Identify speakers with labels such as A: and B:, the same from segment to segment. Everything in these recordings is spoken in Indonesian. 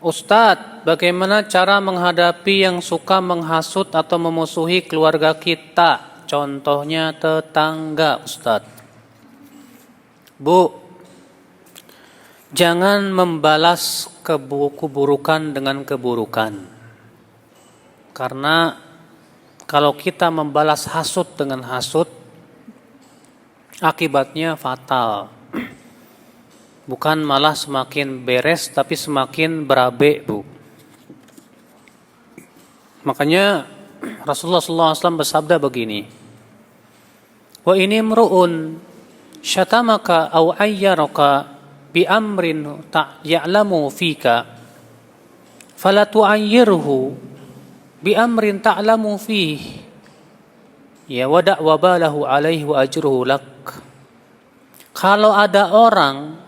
A: Ustadz, bagaimana cara menghadapi yang suka menghasut atau memusuhi keluarga kita? Contohnya tetangga, Ustadz. Bu, jangan membalas keburukan dengan keburukan. Karena kalau kita membalas hasut dengan hasut, akibatnya fatal. Bukan malah semakin beres, tapi semakin berabe, Bu. Makanya Rasulullah SAW bersabda begini, wa ini imru'un syatamaka aw ayyaraka bi amrin ya'lamu fika fala tu'ayyirhu bi amrin ta'lamu fihi ya wada' wabalahu alaihi wa ajruhu lak. Kalau ada orang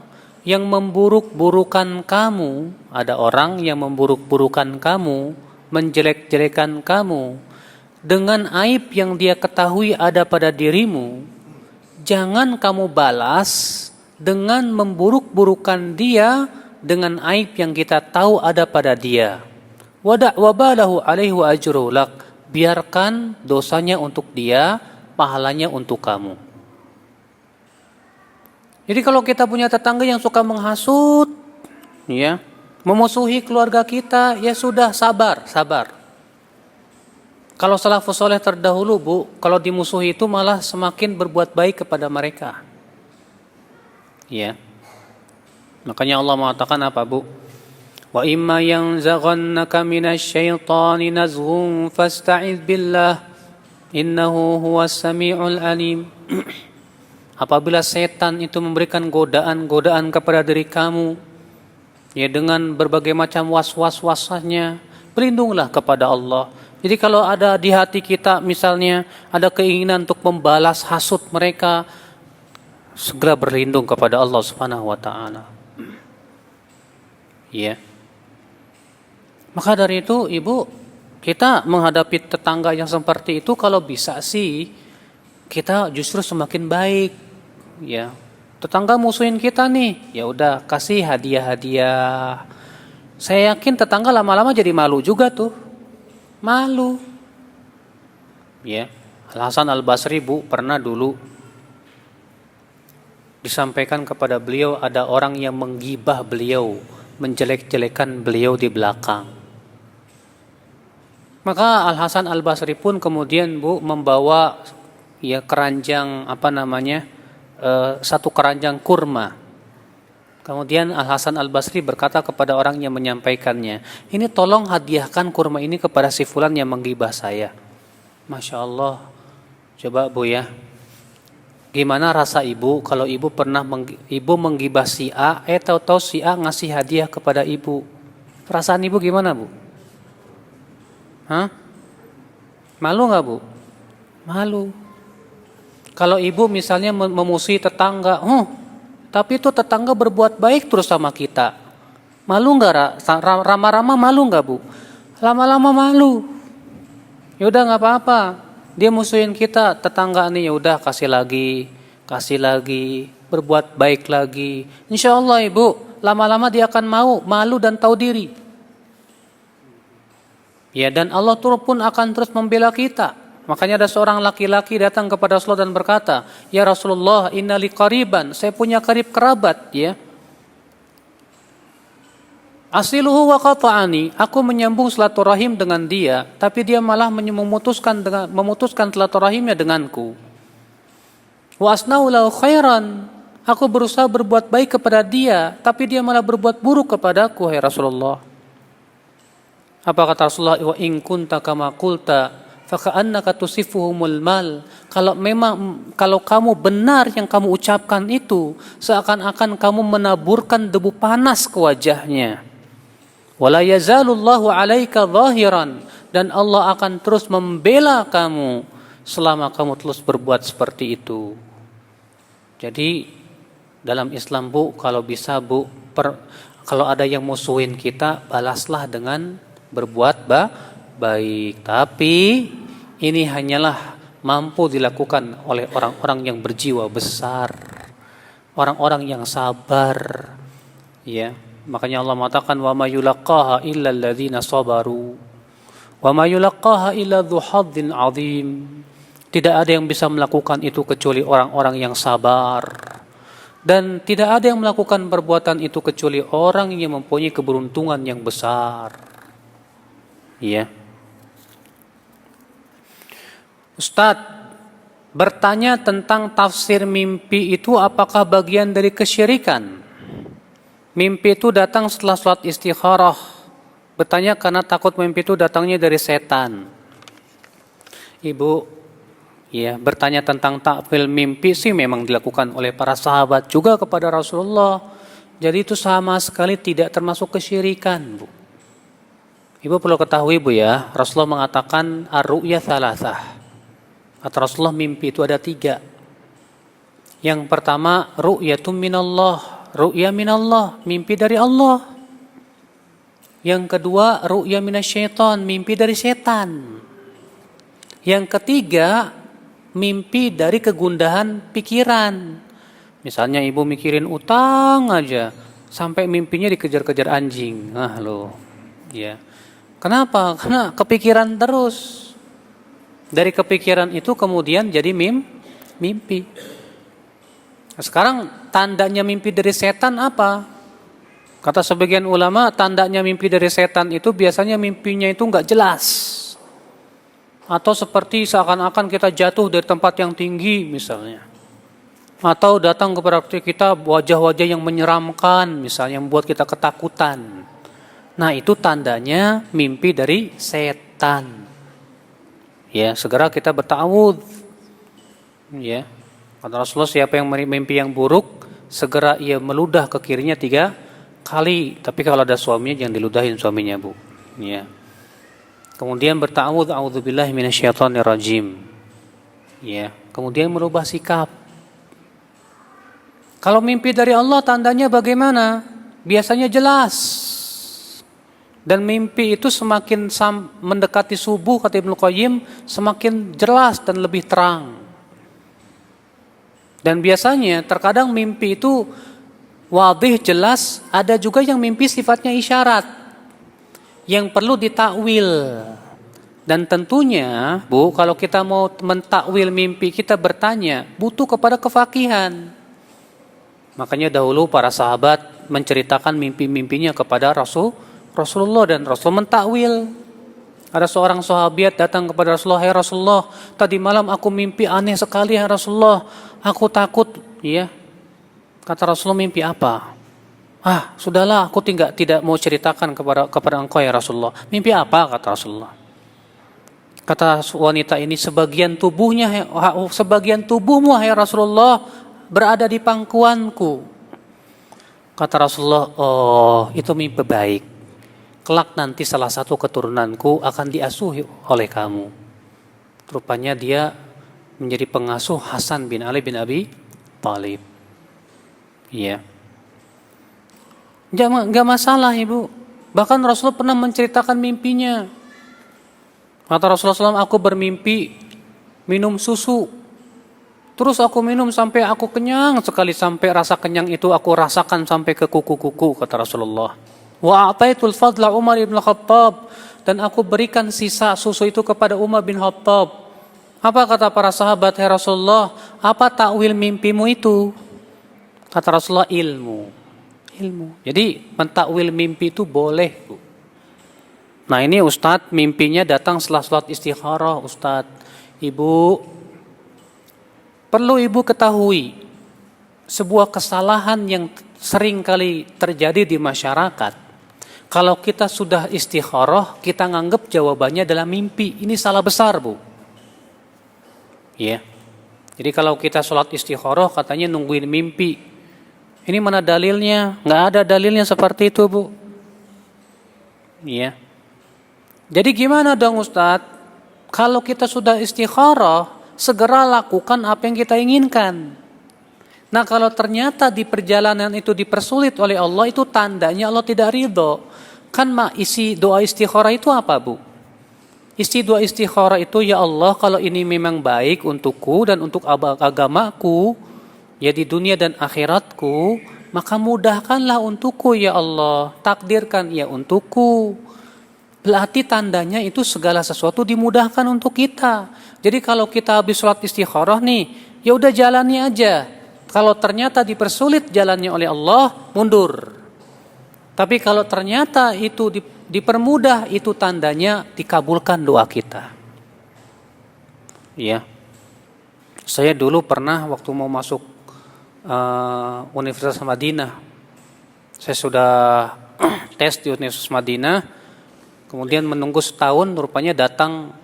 A: yang memburuk-burukan kamu, ada orang yang memburuk-burukan kamu, menjelek-jelekan kamu dengan aib yang dia ketahui ada pada dirimu, jangan kamu balas dengan memburuk-burukan dia dengan aib yang kita tahu ada pada dia. Wada' wabalahu alaihi wa ajruhu lak. Biarkan dosanya untuk dia, pahalanya untuk kamu. Jadi kalau kita punya tetangga yang suka menghasut, ya, memusuhi keluarga kita, ya sudah, sabar. Kalau salafus saleh terdahulu, Bu, kalau dimusuhi itu malah semakin berbuat baik kepada mereka. Ya. Makanya Allah mengatakan apa, Bu? Wa imma yanzaghannaka minasyaitani nazghun fasta'iz billah innahu huwas samiul alim. Apabila setan itu memberikan godaan-godaan kepada diri kamu, ya dengan berbagai macam was-wasnya, berlindunglah kepada Allah. Jadi kalau ada di hati kita misalnya ada keinginan untuk membalas hasut mereka, segera berlindung kepada Allah Subhanahu wa taala. Ya. Maka dari itu, Ibu, kita menghadapi tetangga yang seperti itu kalau bisa sih kita justru semakin baik. Ya, tetangga musuhin kita nih, ya udah kasih hadiah-hadiah. Saya yakin tetangga lama-lama jadi malu juga tuh, malu. Ya, Al-Hasan Al-Basri, Bu, pernah dulu disampaikan kepada beliau ada orang yang menggibah beliau, menjelek-jelekan beliau di belakang. Maka Al-Hasan Al-Basri pun kemudian, Bu, membawa ya keranjang satu keranjang kurma. Kemudian Al-Hasan Al-Basri berkata kepada orang yang menyampaikannya, ini tolong hadiahkan kurma ini kepada si fulan yang menggibah saya. Masya Allah. Coba, Bu, ya, gimana rasa ibu kalau ibu pernah ibu menggibah si A, tahu-tahu si A ngasih hadiah kepada ibu. Perasaan ibu gimana, Bu? Hah? Malu gak, Bu? Malu. Kalau ibu misalnya memusuhi tetangga, tapi itu tetangga berbuat baik terus sama kita, malu nggak? Rama-rama malu nggak, Bu? Lama-lama malu. Ya udah nggak apa-apa. Dia musuhin kita, tetangga nih, ya udah kasih lagi, berbuat baik lagi. Insya Allah, Ibu, lama-lama dia akan malu dan tahu diri. Ya, dan Allah pun akan terus membela kita. Makanya ada seorang laki-laki datang kepada Rasulullah dan berkata, ya Rasulullah, innali qariban, saya punya karib kerabat, ya. Asiluhu wa qata'ani, aku menyambung silaturahim dengan dia, tapi dia malah memutuskan silaturahimnya denganku. Wa asna'u lahu khairan, aku berusaha berbuat baik kepada dia, tapi dia malah berbuat buruk kepadaku, hai Rasulullah. Apa kata Rasulullah? Wa in kunta kama qulta faka'annaka tusifuhumul mal. Kalau kamu benar yang kamu ucapkan itu, seakan-akan kamu menaburkan debu panas ke wajahnya. Wala yazalullahu 'alaika zahiran, dan Allah akan terus membela kamu selama kamu terus berbuat seperti itu. Jadi dalam Islam, Bu, kalau bisa, Bu, kalau ada yang musuhin kita, balaslah dengan berbuat baik. Tapi ini hanyalah mampu dilakukan oleh orang-orang yang berjiwa besar, orang-orang yang sabar, ya. Makanya Allah mengatakan wa ma yulaqqaha illa alladzina sabaru wa ma yulaqqaha illa dzu hadzin azim. Tidak ada yang bisa melakukan itu kecuali orang-orang yang sabar. Dan tidak ada yang melakukan perbuatan itu kecuali orang yang mempunyai keberuntungan yang besar. Ya. Ustadz, bertanya tentang tafsir mimpi itu apakah bagian dari kesyirikan? Mimpi itu datang setelah sholat istikharah. Bertanya karena takut mimpi itu datangnya dari setan. Ibu, ya, bertanya tentang takwil mimpi sih memang dilakukan oleh para sahabat juga kepada Rasulullah. Jadi itu sama sekali tidak termasuk kesyirikan, Bu. Ibu perlu ketahui, Bu, ya, Rasulullah mengatakan ar-ru'ya thalathah. Kata Rasulullah mimpi itu ada 3. Yang pertama, ru'yatun minallah. Ru'ya minallah, mimpi dari Allah. Yang kedua, ru'ya minasyaitan, mimpi dari setan. Yang ketiga, mimpi dari kegundahan pikiran. Misalnya ibu mikirin utang aja, sampai mimpinya dikejar-kejar anjing. Ah loh, ya. Kenapa? Karena kepikiran terus. Dari kepikiran itu kemudian jadi mimpi. Nah, sekarang tandanya mimpi dari setan apa? Kata sebagian ulama, tandanya mimpi dari setan itu biasanya mimpinya itu nggak jelas. Atau seperti seakan-akan kita jatuh dari tempat yang tinggi misalnya. Atau datang kepada kita wajah-wajah yang menyeramkan misalnya, yang membuat kita ketakutan. Nah itu tandanya mimpi dari setan. Ya, segera kita berta'awudz. Ya, kata Rasulullah siapa yang mimpi yang buruk, segera ia meludah ke kirinya 3 kali. Tapi kalau ada suaminya jangan diludahin suaminya, Bu. Ya. Kemudian berta'awudz, a'udzubillahi minasyaitonirrajim. Ya, kemudian merubah sikap. Kalau mimpi dari Allah tandanya bagaimana? Biasanya jelas. Dan mimpi itu semakin mendekati subuh, kata Ibnu Qayyim, semakin jelas dan lebih terang. Dan biasanya terkadang mimpi itu wadih, jelas, ada juga yang mimpi sifatnya isyarat yang perlu ditakwil. Dan tentunya, Bu, kalau kita mau mentakwil mimpi, kita bertanya, butuh kepada kefakihan. Makanya dahulu para sahabat menceritakan mimpi-mimpinya kepada Rasulullah dan Rasul mentakwil. Ada seorang sahabat datang kepada Rasulullah, "Hai Rasulullah, tadi malam aku mimpi aneh sekali, hai Rasulullah. Aku takut." Ya. Kata Rasulullah, "Mimpi apa?" "Ah, sudahlah, aku tidak mau ceritakan kepada engkau ya Rasulullah." "Mimpi apa?" kata Rasulullah. Kata wanita ini, sebagian tubuhmu hai Rasulullah berada di pangkuanku." Kata Rasulullah, "Oh, itu mimpi baik. Kelak nanti salah satu keturunanku akan diasuhi oleh kamu." Rupanya dia menjadi pengasuh Hasan bin Ali bin Abi Thalib. Iya. Enggak masalah, Ibu. Bahkan Rasulullah pernah menceritakan mimpinya. Kata Rasulullah SAW, "Aku bermimpi minum susu. Terus aku minum sampai aku kenyang sekali, sampai rasa kenyang itu aku rasakan sampai ke kuku-kuku," kata Rasulullah. "Wa a'taitul fadla Umar bin Khattab." Dan aku berikan sisa susu itu kepada Umar bin Khattab. Apa kata para sahabat, "Hai Rasulullah, apa takwil mimpimu itu?" Kata Rasulullah, ilmu. Jadi mentakwil mimpi itu boleh, Bu. Nah ini Ustadz mimpinya datang setelah sholat istikharah, Ustadz. Ibu, perlu Ibu ketahui sebuah kesalahan yang sering kali terjadi di masyarakat. Kalau kita sudah istikharah, kita nganggap jawabannya adalah mimpi. Ini salah besar, Bu. Ya. Jadi kalau kita sholat istikharah katanya nungguin mimpi. Ini mana dalilnya? Nggak ada dalilnya seperti itu, Bu. Ya. Jadi gimana dong Ustadz? Kalau kita sudah istikharah, segera lakukan apa yang kita inginkan. Nah kalau ternyata di perjalanan itu dipersulit oleh Allah, itu tandanya Allah tidak ridho. Kan isi doa istikharah itu apa, Bu? Isi doa istikharah itu, ya Allah, kalau ini memang baik untukku dan untuk agamaku, ya di dunia dan akhiratku, maka mudahkanlah untukku ya Allah, takdirkan ya untukku. Berarti tandanya itu segala sesuatu dimudahkan untuk kita. Jadi kalau kita habis sholat istikharah nih, ya udah jalani aja. Kalau ternyata dipersulit jalannya oleh Allah, mundur. Tapi kalau ternyata itu dipermudah, itu tandanya dikabulkan doa kita. Ya, saya dulu pernah waktu mau masuk Universitas Madinah, saya sudah tes di Universitas Madinah, kemudian menunggu setahun, rupanya datang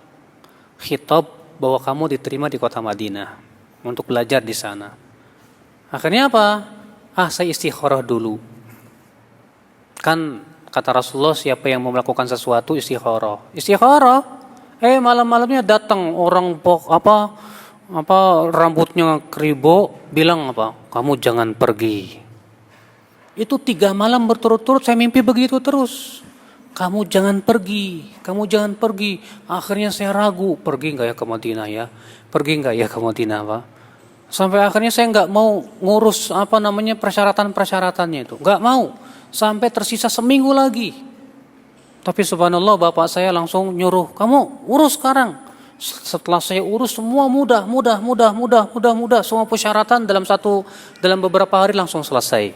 A: khitab bahwa kamu diterima di kota Madinah untuk belajar di sana. Akhirnya apa? Saya istikharah dulu. Kan kata Rasulullah, siapa yang mau melakukan sesuatu istikharah. Istikharah. Malam-malamnya datang orang rambutnya keribo, bilang apa? Kamu jangan pergi. Itu 3 malam berturut-turut saya mimpi begitu terus. Kamu jangan pergi, kamu jangan pergi. Akhirnya saya ragu, pergi nggak ya ke Madinah ya? Pergi nggak ya ke Madinah, Pak? Sampai akhirnya saya nggak mau ngurus persyaratan-persyaratannya itu, nggak mau. Sampai tersisa seminggu lagi. Tapi subhanallah bapak saya langsung nyuruh, kamu urus sekarang. Setelah saya urus semua mudah, semua persyaratan dalam beberapa hari langsung selesai.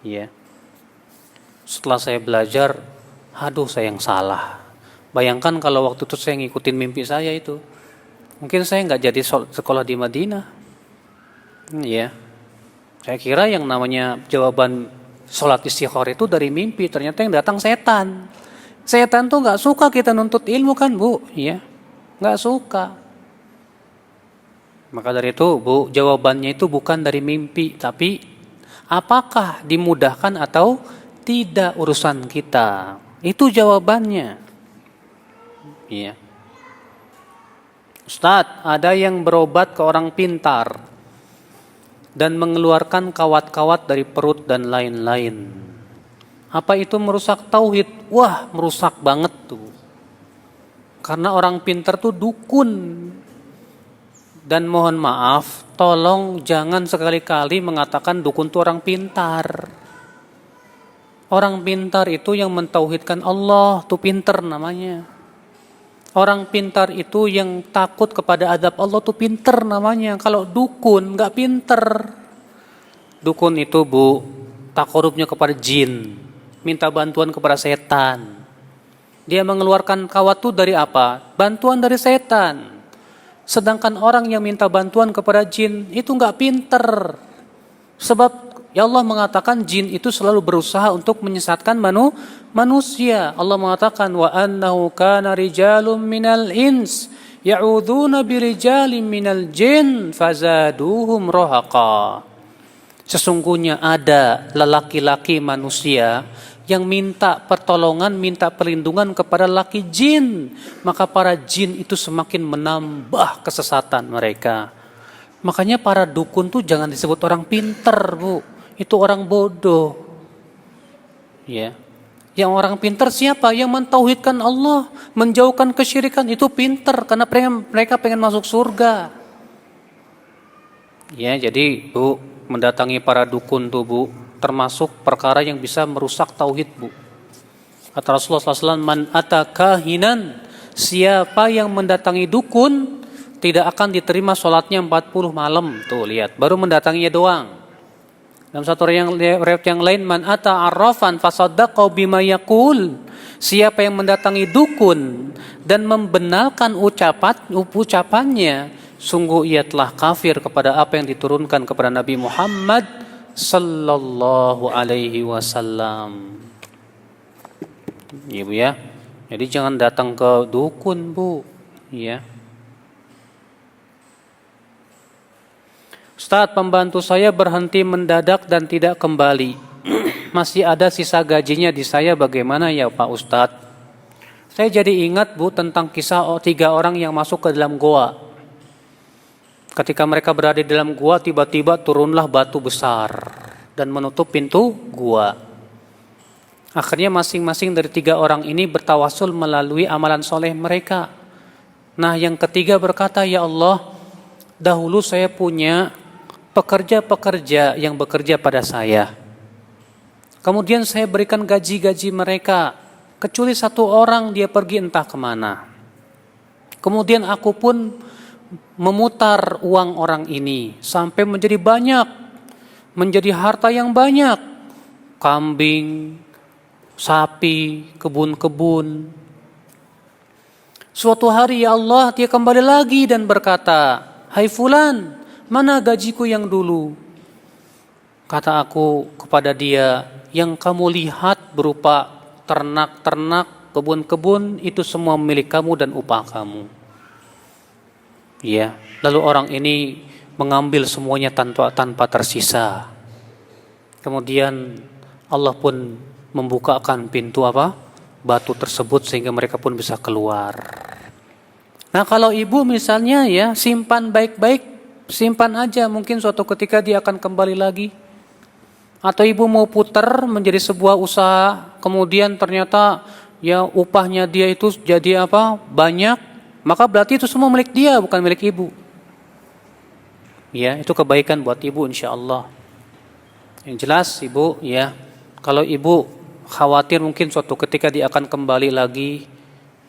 A: Ya. Setelah saya belajar, saya yang salah. Bayangkan kalau waktu itu saya ngikutin mimpi saya itu, mungkin saya nggak jadi sekolah di Madinah. Ya, saya kira yang namanya jawaban sholat istikharah itu dari mimpi, ternyata yang datang setan. Setan tuh nggak suka kita nuntut ilmu kan, Bu? Ya, nggak suka. Maka dari itu, Bu, jawabannya itu bukan dari mimpi, tapi apakah dimudahkan atau tidak urusan kita. Itu jawabannya. Iya. Ustadz, ada yang berobat ke orang pintar dan mengeluarkan kawat-kawat dari perut dan lain-lain. Apa itu merusak tauhid? Wah, merusak banget tuh. Karena orang pintar tuh dukun. Dan mohon maaf, tolong jangan sekali-kali mengatakan dukun tuh orang pintar. Orang pintar itu yang mentauhidkan Allah, tuh pintar namanya. Orang pintar itu yang takut kepada azab Allah, tuh pintar namanya. Kalau dukun nggak pintar. Dukun itu, Bu, takarubnya kepada jin, minta bantuan kepada setan. Dia mengeluarkan kawat itu dari apa? Bantuan dari setan. Sedangkan orang yang minta bantuan kepada jin itu nggak pintar. Sebab ya Allah mengatakan jin itu selalu berusaha untuk menyesatkan manusia. Allah mengatakan wa annahu kana rijalun minal ins ya'udzuna birijalin minal jin fazaduhum rahaqa. Sesungguhnya ada lelaki-laki manusia yang minta pertolongan, minta perlindungan kepada laki jin, maka para jin itu semakin menambah kesesatan mereka. Makanya para dukun tuh jangan disebut orang pintar, Bu. Itu orang bodoh. Ya. Yang orang pintar siapa? Yang mentauhidkan Allah, menjauhkan kesyirikan, itu pintar karena mereka pengen masuk surga. Ya, jadi Bu, mendatangi para dukun tuh, Bu, termasuk perkara yang bisa merusak tauhid, Bu. Kata Rasulullah SAW, man atakahinan, siapa yang mendatangi dukun tidak akan diterima sholatnya 40 malam. Tuh lihat, baru mendatanginya doang. Dalam satu riwayat yang lain, man ata arrafan fasaddaqa bima yaqul, siapa yang mendatangi dukun dan membenarkan ucapannya, sungguh ia telah kafir kepada apa yang diturunkan kepada Nabi Muhammad sallallahu alaihi wasallam. Ya, Bu ya. Jadi jangan datang ke dukun, Bu. Ya. Ustadz, pembantu saya berhenti mendadak dan tidak kembali. Masih ada sisa gajinya di saya, bagaimana ya Pak Ustadz? Saya jadi ingat, Bu, tentang kisah 3 orang yang masuk ke dalam goa. Ketika mereka berada di dalam gua, tiba-tiba turunlah batu besar dan menutup pintu gua. Akhirnya masing-masing dari 3 orang ini bertawasul melalui amalan soleh mereka. Nah, yang ketiga berkata, ya Allah, dahulu saya punya pekerja-pekerja yang bekerja pada saya. Kemudian saya berikan gaji-gaji mereka, kecuali satu orang dia pergi entah kemana. Kemudian aku pun memutar uang orang ini sampai menjadi banyak, menjadi harta yang banyak. Kambing, sapi, kebun-kebun. Suatu hari ya Allah dia kembali lagi dan berkata, "Hai fulan, mana gajiku yang dulu?" Kata aku kepada dia, "Yang kamu lihat berupa ternak-ternak, kebun-kebun, itu semua milik kamu dan upah kamu." Ya, lalu orang ini mengambil semuanya tanpa tersisa. Kemudian Allah pun membukakan pintu batu tersebut sehingga mereka pun bisa keluar. Nah, kalau ibu misalnya ya simpan baik-baik, simpan aja, mungkin suatu ketika dia akan kembali lagi. Atau ibu mau putar menjadi sebuah usaha, kemudian ternyata ya upahnya dia itu jadi banyak, maka berarti itu semua milik dia, bukan milik ibu. Ya, itu kebaikan buat ibu insyaallah. Yang jelas ibu ya, kalau ibu khawatir mungkin suatu ketika dia akan kembali lagi,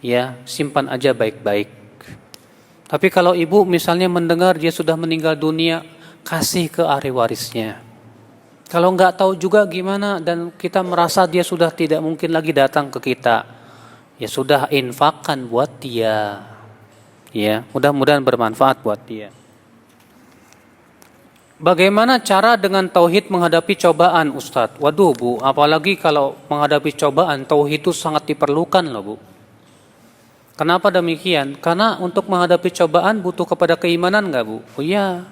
A: ya simpan aja baik-baik. Tapi kalau ibu misalnya mendengar dia sudah meninggal dunia, kasih ke ahli warisnya. Kalau nggak tahu juga gimana dan kita merasa dia sudah tidak mungkin lagi datang ke kita, ya sudah infakkan buat dia. Ya, mudah-mudahan bermanfaat buat dia. Bagaimana cara dengan tauhid menghadapi cobaan, Ustadz? Waduh Bu, apalagi kalau menghadapi cobaan, tauhid itu sangat diperlukan loh Bu. Kenapa demikian? Karena untuk menghadapi cobaan butuh kepada keimanan nggak Bu? Oh iya.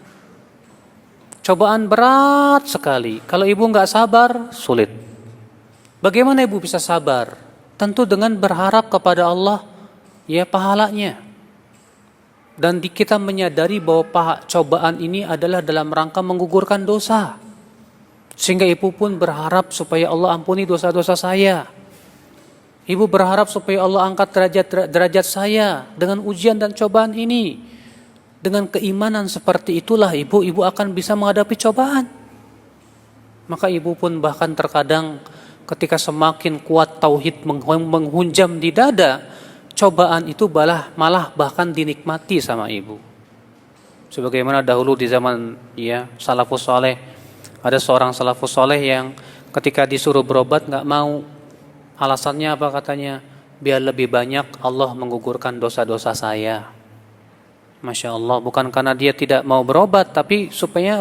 A: Cobaan berat sekali. Kalau ibu nggak sabar, sulit. Bagaimana ibu bisa sabar? Tentu dengan berharap kepada Allah, ya pahalanya. Dan kita menyadari bahwa cobaan ini adalah dalam rangka menggugurkan dosa. Sehingga ibu pun berharap supaya Allah ampuni dosa-dosa saya. Ibu berharap supaya Allah angkat derajat saya dengan ujian dan cobaan ini. Dengan keimanan seperti itulah ibu akan bisa menghadapi cobaan. Maka ibu pun bahkan terkadang ketika semakin kuat tauhid menghunjam di dada, cobaan itu malah bahkan dinikmati sama ibu. Sebagaimana dahulu di zaman ya salafus saleh, ada seorang salafus saleh yang ketika disuruh berobat nggak mau. Alasannya apa katanya? Biar lebih banyak Allah menggugurkan dosa-dosa saya. Masya Allah, bukan karena dia tidak mau berobat, tapi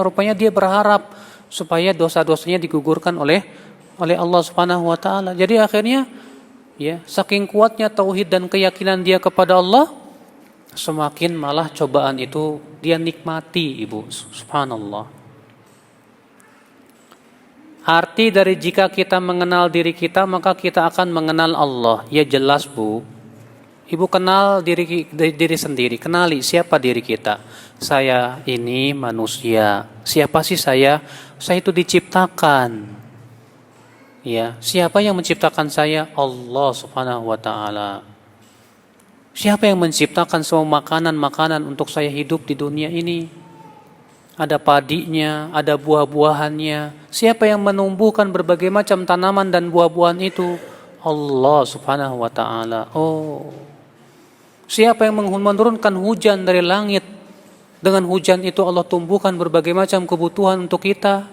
A: rupanya dia berharap supaya dosa-dosanya digugurkan oleh Allah Subhanahu wa taala. Jadi akhirnya ya, saking kuatnya tauhid dan keyakinan dia kepada Allah, semakin malah cobaan itu dia nikmati, Ibu. Subhanallah. Arti dari jika kita mengenal diri kita, maka kita akan mengenal Allah. Ya jelas, Bu. Ibu kenal diri sendiri, kenali siapa diri kita. Saya ini manusia. Siapa sih saya? Saya itu diciptakan. Ya, siapa yang menciptakan saya? Allah Subhanahu wa taala. Siapa yang menciptakan semua makanan-makanan untuk saya hidup di dunia ini? Ada padinya, ada buah-buahannya. Siapa yang menumbuhkan berbagai macam tanaman dan buah-buahan itu? Allah Subhanahu wa taala. Oh. Siapa yang menurunkan hujan dari langit? Dengan hujan itu Allah tumbuhkan berbagai macam kebutuhan untuk kita.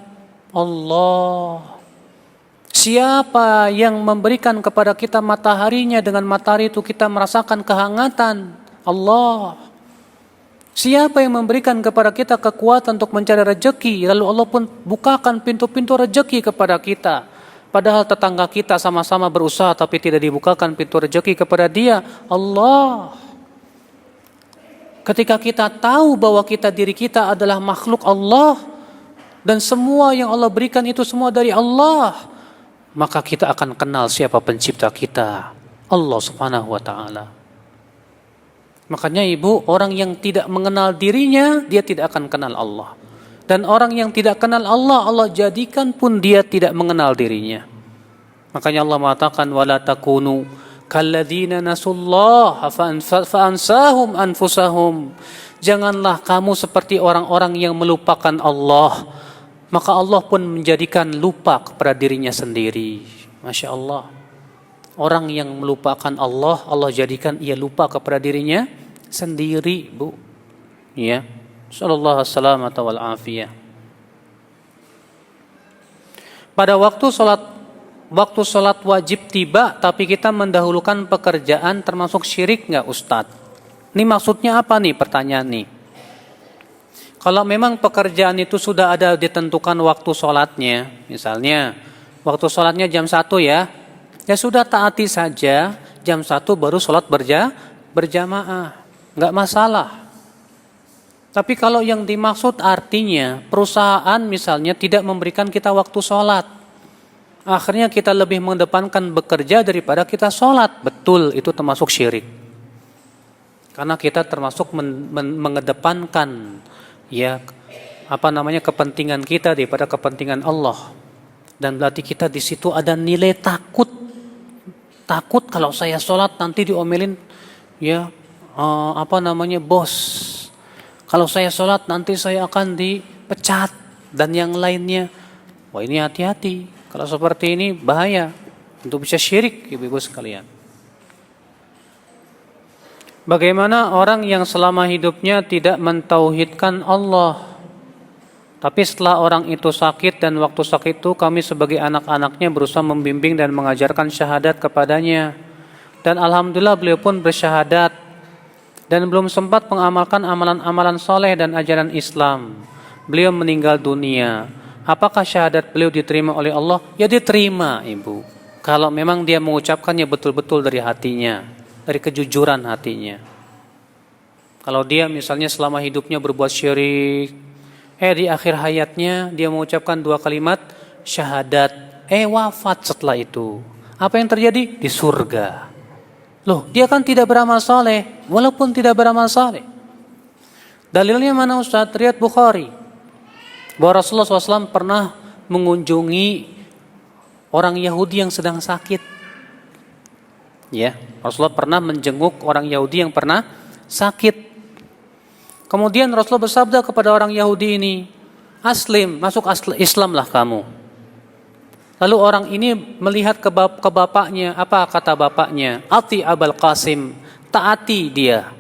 A: Allah. Siapa yang memberikan kepada kita mataharinya? Dengan matahari itu kita merasakan kehangatan. Allah. Siapa yang memberikan kepada kita kekuatan untuk mencari rezeki? Lalu Allah pun bukakan pintu-pintu rezeki kepada kita. Padahal tetangga kita sama-sama berusaha tapi tidak dibukakan pintu rezeki kepada dia. Allah. Ketika kita tahu bahwa diri kita adalah makhluk Allah dan semua yang Allah berikan itu semua dari Allah, maka kita akan kenal siapa pencipta kita, Allah Subhanahu wa taala. Makanya ibu, orang yang tidak mengenal dirinya, dia tidak akan kenal Allah. Dan orang yang tidak kenal Allah, Allah jadikan pun dia tidak mengenal dirinya. Makanya Allah mengatakan wala takunu kalladzina nasullaha fa'ansahum anfusahum. Janganlah kamu seperti orang-orang yang melupakan Allah, maka Allah pun menjadikan lupa kepada dirinya sendiri. Masya Allah. Orang yang melupakan Allah, Allah jadikan ia lupa kepada dirinya sendiri, Bu. Ya. Sallallahu alaihi wal afiyah. Pada waktu sholat wajib tiba, tapi kita mendahulukan pekerjaan, termasuk syirik nggak, Ustadz? Ini maksudnya apa nih, pertanyaan nih? Kalau memang pekerjaan itu sudah ada ditentukan waktu sholatnya, misalnya waktu sholatnya jam 1 ya sudah taati saja, jam 1 baru sholat berjamaah, nggak masalah. Tapi kalau yang dimaksud artinya perusahaan misalnya tidak memberikan kita waktu sholat, akhirnya kita lebih mengedepankan bekerja daripada kita sholat, betul, itu termasuk syirik. Karena kita termasuk mengedepankan kepentingan kita daripada kepentingan Allah. Dan berarti kita di situ ada nilai takut kalau saya sholat nanti diomelin bos. Kalau saya sholat nanti saya akan dipecat dan yang lainnya. Wah, ini hati-hati. Kalau seperti ini bahaya, untuk bisa syirik, ibu-ibu sekalian. Bagaimana orang yang selama hidupnya tidak mentauhidkan Allah, tapi setelah orang itu sakit dan waktu sakit itu kami sebagai anak-anaknya berusaha membimbing dan mengajarkan syahadat kepadanya. Dan alhamdulillah beliau pun bersyahadat dan belum sempat mengamalkan amalan-amalan soleh dan ajaran Islam. Beliau meninggal dunia. Apakah syahadat beliau diterima oleh Allah? Ya diterima, Ibu. Kalau memang dia mengucapkannya betul-betul dari hatinya, dari kejujuran hatinya. Kalau dia misalnya selama hidupnya berbuat syirik, di akhir hayatnya dia mengucapkan 2 kalimat syahadat, wafat setelah itu. Apa yang terjadi? Di surga. Loh, dia kan tidak beramal saleh, walaupun tidak beramal saleh. Dalilnya mana, Ustaz? Riwayat Bukhari bahwa Rasulullah SAW pernah mengunjungi orang Yahudi yang sedang sakit. Ya, Rasulullah pernah menjenguk orang Yahudi yang pernah sakit. Kemudian Rasulullah bersabda kepada orang Yahudi ini, "Aslim, masuk Islamlah kamu." Lalu orang ini melihat ke bapaknya, apa kata bapaknya? "Ati Abul Qasim," taati dia.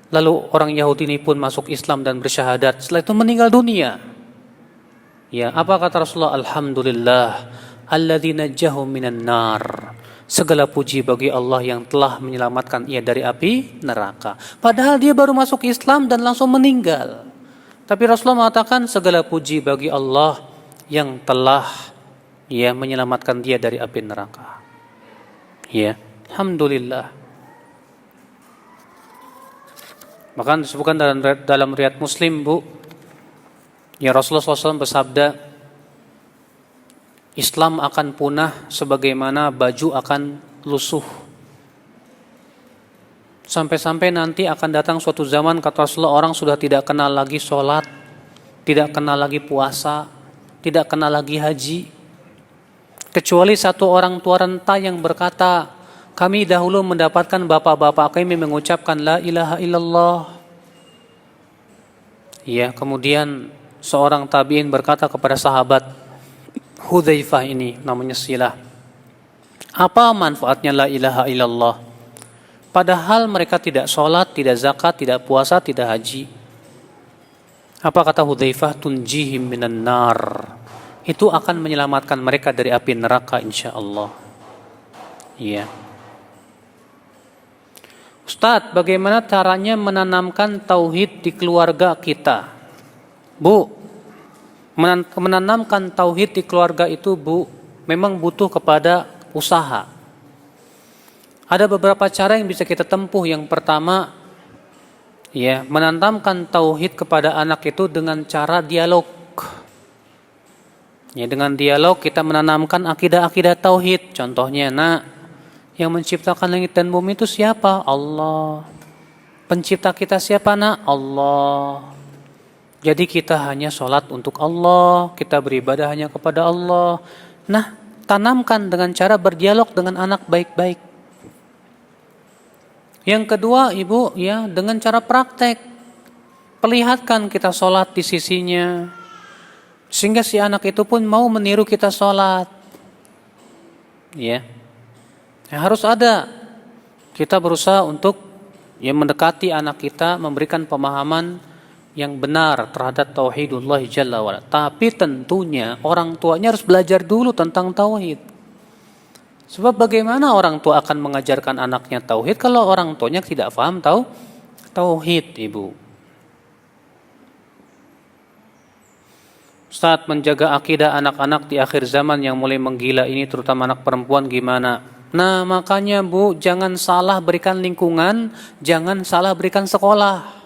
A: Lalu orang Yahudi ini pun masuk Islam dan bersyahadat. Setelah itu meninggal dunia. Ya, apa kata Rasulullah? "Alhamdulillah alladzi najjahu minan nar." Segala puji bagi Allah yang telah menyelamatkan ia dari api neraka. Padahal dia baru masuk Islam dan langsung meninggal. Tapi Rasulullah mengatakan segala puji bagi Allah yang telah menyelamatkan dia dari api neraka. Ya, alhamdulillah. Bahkan disebutkan dalam riwayat Muslim, Bu, ya Rasulullah SAW bersabda, Islam akan punah sebagaimana baju akan lusuh. Sampai-sampai nanti akan datang suatu zaman, kata Rasulullah, orang sudah tidak kenal lagi sholat, tidak kenal lagi puasa, tidak kenal lagi haji, kecuali satu orang tua renta yang berkata, kami dahulu mendapatkan bapak-bapak kami mengucapkan la ilaha illallah. Ya, kemudian seorang tabi'in berkata kepada sahabat Hudzaifah ini, namanya Silah, apa manfaatnya la ilaha illallah? Padahal mereka tidak sholat, tidak zakat, tidak puasa, tidak haji. Apa kata Hudzaifah? Tunjihim minan nar. Itu akan menyelamatkan mereka dari api neraka insyaallah. Iya. Ustadz, bagaimana caranya menanamkan tauhid di keluarga kita? Bu, menanamkan tauhid di keluarga itu, Bu, memang butuh kepada usaha. Ada beberapa cara yang bisa kita tempuh. Yang pertama, menanamkan tauhid kepada anak itu dengan cara dialog. Ya, dengan dialog kita menanamkan akidah-akidah tauhid. Contohnya, nak, yang menciptakan langit dan bumi itu siapa? Allah. Pencipta kita siapa, nak? Allah. Jadi kita hanya sholat untuk Allah, kita beribadah hanya kepada Allah. Nah, tanamkan dengan cara berdialog dengan anak baik-baik. Yang kedua, Ibu, dengan cara praktek. Perlihatkan kita sholat di sisinya, sehingga si anak itu pun mau meniru kita sholat. Ya, harus ada. Kita berusaha untuk mendekati anak kita, memberikan pemahaman yang benar terhadap tauhidullah jalla wa'ala. Tapi tentunya orang tuanya harus belajar dulu tentang tauhid. Sebab bagaimana orang tua akan mengajarkan anaknya tauhid kalau orang tuanya tidak paham tauhid, Ibu. Saat menjaga akidah anak-anak di akhir zaman yang mulai menggila ini, terutama anak perempuan, gimana? Nah, makanya Bu, jangan salah berikan lingkungan, jangan salah berikan sekolah.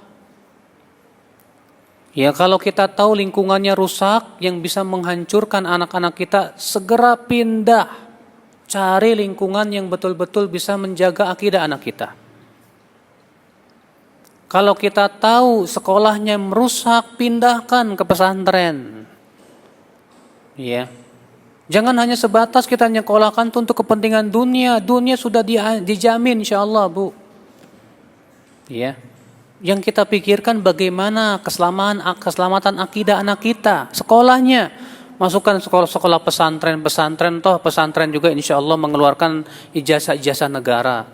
A: Ya, kalau kita tahu lingkungannya rusak yang bisa menghancurkan anak-anak kita, segera pindah. Cari lingkungan yang betul-betul bisa menjaga akidah anak kita. Kalau kita tahu sekolahnya merusak, pindahkan ke pesantren. Ya. Jangan hanya sebatas kita nyekolahkan untuk kepentingan dunia. Dunia sudah dijamin insyaallah, Bu. Ya. Yang kita pikirkan bagaimana keselamatan akidah anak kita, sekolahnya. Masukkan sekolah pesantren, toh pesantren juga insya Allah mengeluarkan ijazah negara.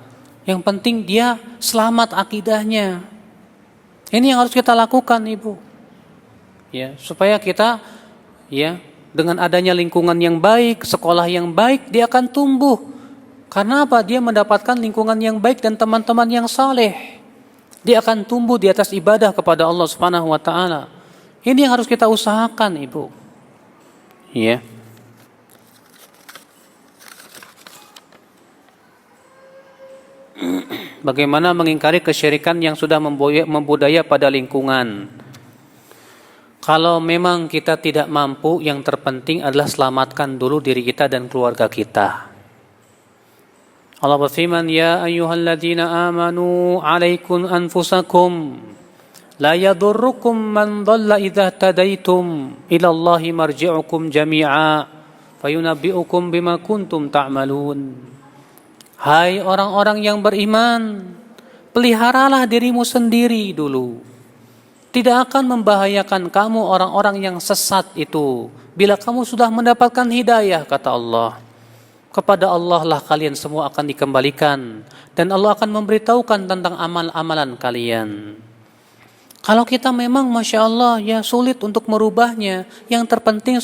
A: Yang penting dia selamat akidahnya. Ini yang harus kita lakukan, Ibu. Ya, supaya kita dengan adanya lingkungan yang baik, sekolah yang baik, dia akan tumbuh. Karena apa? Dia mendapatkan lingkungan yang baik dan teman-teman yang saleh. Dia akan tumbuh di atas ibadah kepada Allah Subhanahu wa taala. Ini yang harus kita usahakan, Ibu. Ya. Bagaimana mengingkari kesyirikan yang sudah membudaya pada lingkungan? Kalau memang kita tidak mampu, yang terpenting adalah selamatkan dulu diri kita dan keluarga kita. Allah berfirman, ya ayyuhalladzina amanu alaikum anfusakum la yadurrukum man dhalla idza tadaitum ila Allahi marji'ukum jami'a fayunabbi'ukum bima kuntum ta'malun. Hai orang-orang yang beriman, peliharalah dirimu sendiri dulu. Tidak akan membahayakan kamu orang-orang yang sesat itu bila kamu sudah mendapatkan hidayah, kata Allah. Kepada Allah lah kalian semua akan dikembalikan dan Allah akan memberitahukan tentang amal-amalan kalian. Kalau kita memang Masya Allah sulit untuk merubahnya, yang terpenting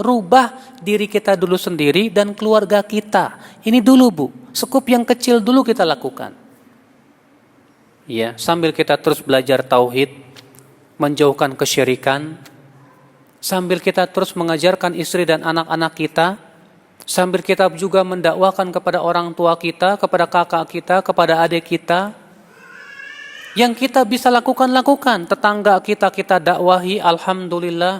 A: rubah diri kita dulu sendiri dan keluarga kita. Ini dulu, Bu, skup yang kecil dulu kita lakukan. Ya, sambil kita terus belajar tauhid, menjauhkan kesyirikan, sambil kita terus mengajarkan istri dan anak-anak kita, sambil kita juga mendakwakan kepada orang tua kita, kepada kakak kita, kepada adik kita. Yang kita bisa lakukan, tetangga kita dakwahi, alhamdulillah.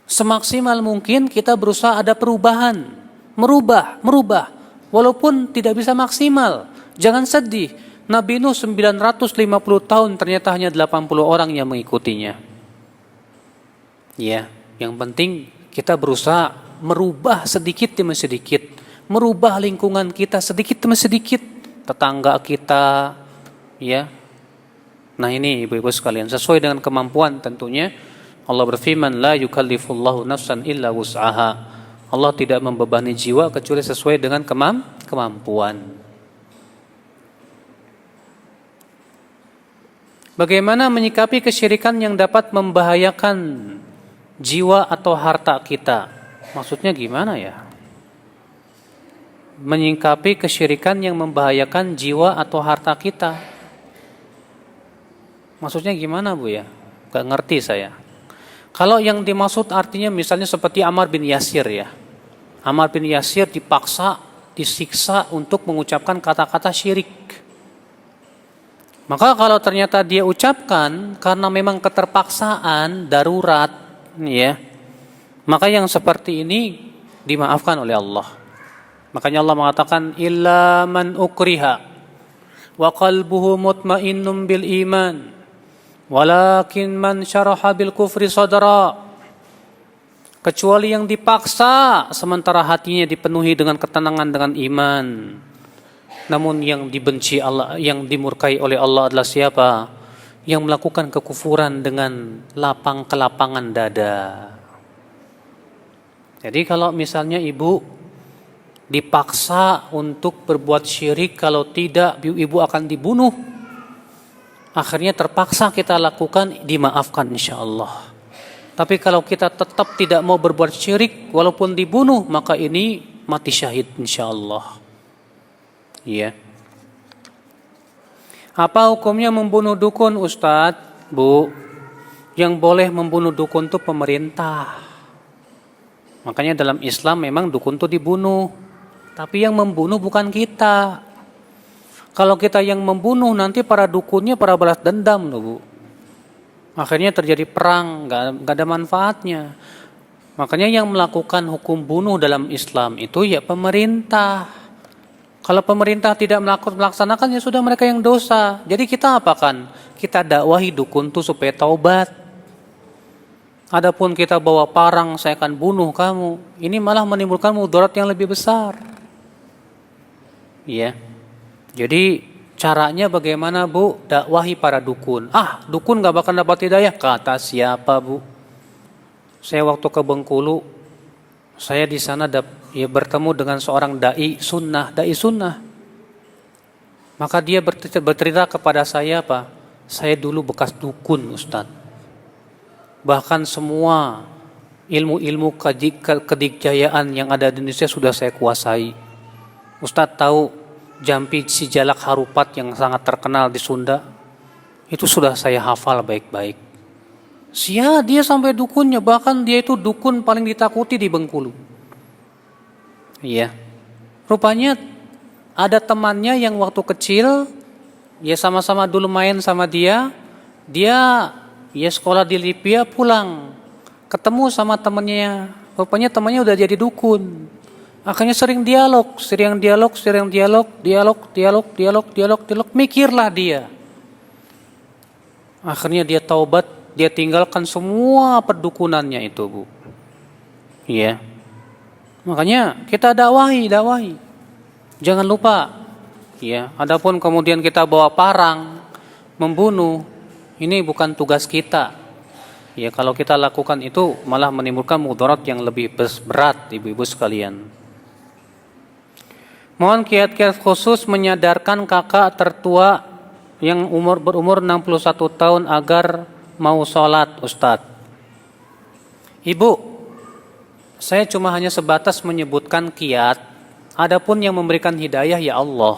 A: Semaksimal mungkin kita berusaha ada perubahan, merubah. Walaupun tidak bisa maksimal, jangan sedih. Nabi Nuh 950 tahun ternyata hanya 80 orang yang mengikutinya. Ya, yang penting kita berusaha merubah sedikit demi sedikit, merubah lingkungan kita sedikit demi sedikit, tetangga kita, ya. Nah ini ibu-ibu sekalian, sesuai dengan kemampuan tentunya. Allah berfirman, la yukallifullahu nafsan illa wus'aha. Allah tidak membebani jiwa kecuali sesuai dengan kemampuan. Bagaimana menyikapi kesyirikan yang dapat membahayakan jiwa atau harta kita? Maksudnya gimana ya? Menyikapi kesyirikan yang membahayakan jiwa atau harta kita. Maksudnya gimana, Bu ya? Gak ngerti saya. Kalau yang dimaksud artinya misalnya seperti Ammar bin Yasir ya. Ammar bin Yasir dipaksa, disiksa untuk mengucapkan kata-kata syirik. Maka kalau ternyata dia ucapkan karena memang keterpaksaan, darurat, ya, maka yang seperti ini dimaafkan oleh Allah. Makanya Allah mengatakan, illa man ukriha wa qalbuhu mutmainnun bil iman. Walakin man syaraha bil kufri sadra. Kecuali yang dipaksa sementara hatinya dipenuhi dengan ketenangan dengan iman. Namun yang dibenci Allah, yang dimurkai oleh Allah adalah siapa? yang melakukan kekufuran dengan kelapangan dada. Jadi kalau misalnya ibu dipaksa untuk berbuat syirik, kalau tidak ibu akan dibunuh. Akhirnya terpaksa kita lakukan, dimaafkan insyaallah. Tapi kalau kita tetap tidak mau berbuat syirik walaupun dibunuh, maka ini mati syahid insyaallah. Iya. Apa hukumnya membunuh dukun, Ustadz? Bu, yang boleh membunuh dukun itu pemerintah. Makanya dalam Islam memang dukun itu dibunuh. Tapi yang membunuh bukan kita. Kalau kita yang membunuh, nanti para dukunnya para balas dendam loh, Bu. Akhirnya terjadi perang, gak ada manfaatnya. Makanya yang melakukan hukum bunuh dalam Islam itu ya pemerintah. Kalau pemerintah tidak melaksanakan, ya sudah mereka yang dosa. Jadi kita apakan? Kita dakwahi dukun itu supaya taubat. Adapun kita bawa parang, saya akan bunuh kamu, ini malah menimbulkan mudarat yang lebih besar. Iya. Jadi caranya bagaimana, Bu? Dakwahi para dukun. Dukun gak bakal dapat hidayah. Kata siapa, Bu? Saya waktu ke Bengkulu, saya di sana bertemu dengan seorang dai sunnah. Maka dia bercerita kepada saya, Pak, saya dulu bekas dukun, Ustadz. Bahkan semua ilmu-ilmu kedikjayaan yang ada di Indonesia sudah saya kuasai. Ustadz tahu Jampi Sijalak Harupat yang sangat terkenal di Sunda? Itu sudah saya hafal baik-baik. Dia sampai dukunnya, bahkan dia itu dukun paling ditakuti di Bengkulu. Iya. Rupanya ada temannya yang waktu kecil, ya sama-sama dulu main sama dia sekolah di Libya, pulang ketemu sama temannya, rupanya temannya udah jadi dukun. Akhirnya sering dialog, mikirlah dia. Akhirnya dia taubat, dia tinggalkan semua perdukunannya itu, Bu. Iya. Makanya kita dakwahi. Jangan lupa. Ya, adapun kemudian kita bawa parang membunuh, ini bukan tugas kita. Ya, kalau kita lakukan itu malah menimbulkan mudarat yang lebih berat, ibu-ibu sekalian. Mohon kiat-kiat khusus menyadarkan kakak tertua yang berumur 61 tahun agar mau sholat, Ustadz. Ibu, saya cuma hanya sebatas menyebutkan kiat. Adapun yang memberikan hidayah ya Allah.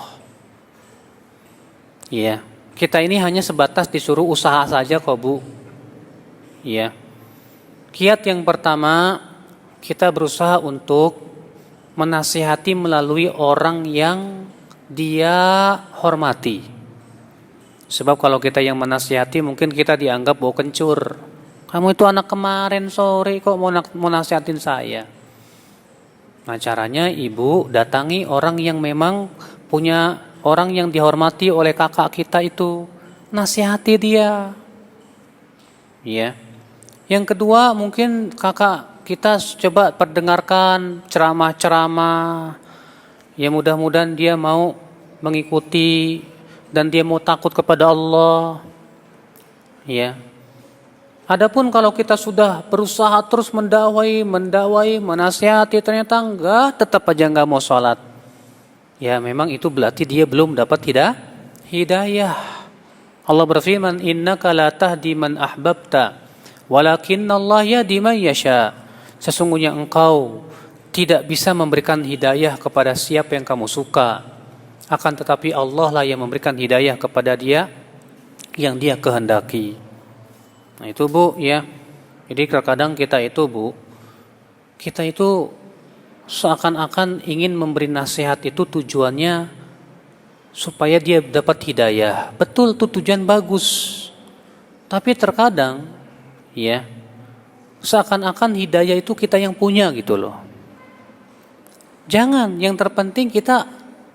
A: Ya. Kita ini hanya sebatas disuruh usaha saja kok, Bu. Ya. Kiat yang pertama, kita berusaha untuk menasihati melalui orang yang dia hormati. Sebab kalau kita yang menasihati, mungkin kita dianggap bau kencur. Kamu itu anak kemarin sore kok mau nasihatin saya. Nah, caranya ibu datangi orang yang memang punya, orang yang dihormati oleh kakak kita itu, nasihati dia. Ya. Yang kedua, mungkin kakak kita coba perdengarkan ceramah-ceramah. Ya, mudah-mudahan dia mau mengikuti dan dia mau takut kepada Allah. Ya. Adapun kalau kita sudah berusaha terus mendakwai, menasihati, ternyata tetap aja enggak mau sholat. Ya, memang itu berarti dia belum dapat hidayah. Allah berfirman, innaka la tahdi man ahbabta, walakinnallaha yahdi man yasha. Sesungguhnya engkau tidak bisa memberikan hidayah kepada siapa yang kamu suka, akan tetapi Allah lah yang memberikan hidayah kepada dia yang dia kehendaki. Nah itu, Bu, ya. Jadi terkadang kita itu, Bu, kita itu seakan-akan ingin memberi nasihat itu tujuannya supaya dia dapat hidayah. Betul, itu tujuan bagus. Tapi terkadang, ya, seakan-akan hidayah itu kita yang punya gitu loh. Jangan, yang terpenting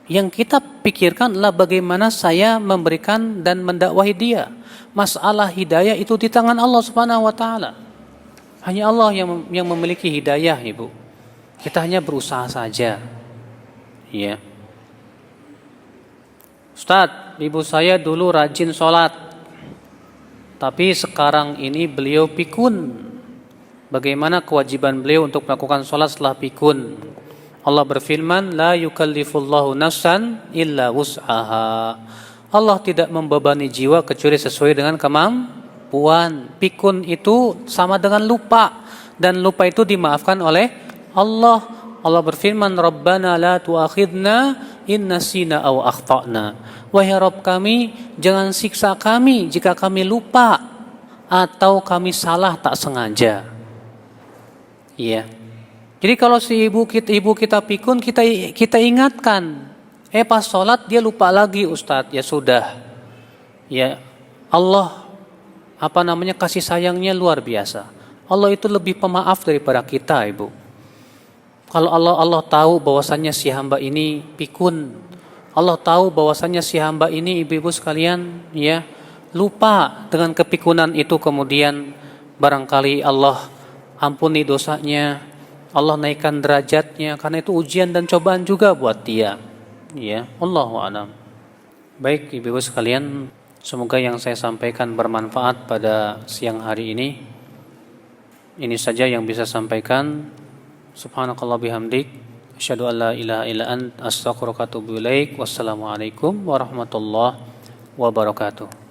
A: yang kita pikirkan adalah bagaimana saya memberikan dan mendakwahi dia. Masalah hidayah itu di tangan Allah Subhanahu wa taala. Hanya Allah yang memiliki hidayah, Ibu. Kita hanya berusaha saja. Ya. Ustadz, ibu saya dulu rajin sholat. Tapi sekarang ini beliau pikun. Bagaimana kewajiban beliau untuk melakukan sholat setelah pikun? Allah berfirman, la yukallifullahu nafsan illa wus'aha. Allah tidak membebani jiwa kecuali sesuai dengan kemampuan. Pikun itu sama dengan lupa, dan lupa itu dimaafkan oleh Allah. Allah berfirman, Rabbana la tu'akhidna in nasina aw akhtana. Wahai Rabb kami, jangan siksa kami jika kami lupa atau kami salah tak sengaja. Iya. Jadi kalau si ibu kita pikun, kita ingatkan. Pas sholat dia lupa lagi Ustadz. Ya sudah. Ya Allah kasih sayangnya luar biasa. Allah itu lebih pemaaf daripada kita, Ibu. Kalau Allah tahu bahwasannya si hamba ini pikun, Allah tahu bahwasannya si hamba ini, ibu-ibu sekalian, ya lupa dengan kepikunan itu, kemudian barangkali Allah ampuni dosanya, Allah naikkan derajatnya, karena itu ujian dan cobaan juga buat dia. Ya, Allahu a'lam. Baik, ibu-ibu sekalian, semoga yang saya sampaikan bermanfaat pada siang hari ini. Ini saja yang bisa sampaikan. Subhanakallah bihamdik, asyhadu an la ilaha illa ant, astaghfiruka wa atubu ilaik. Wassalamualaikum warahmatullahi wabarakatuh.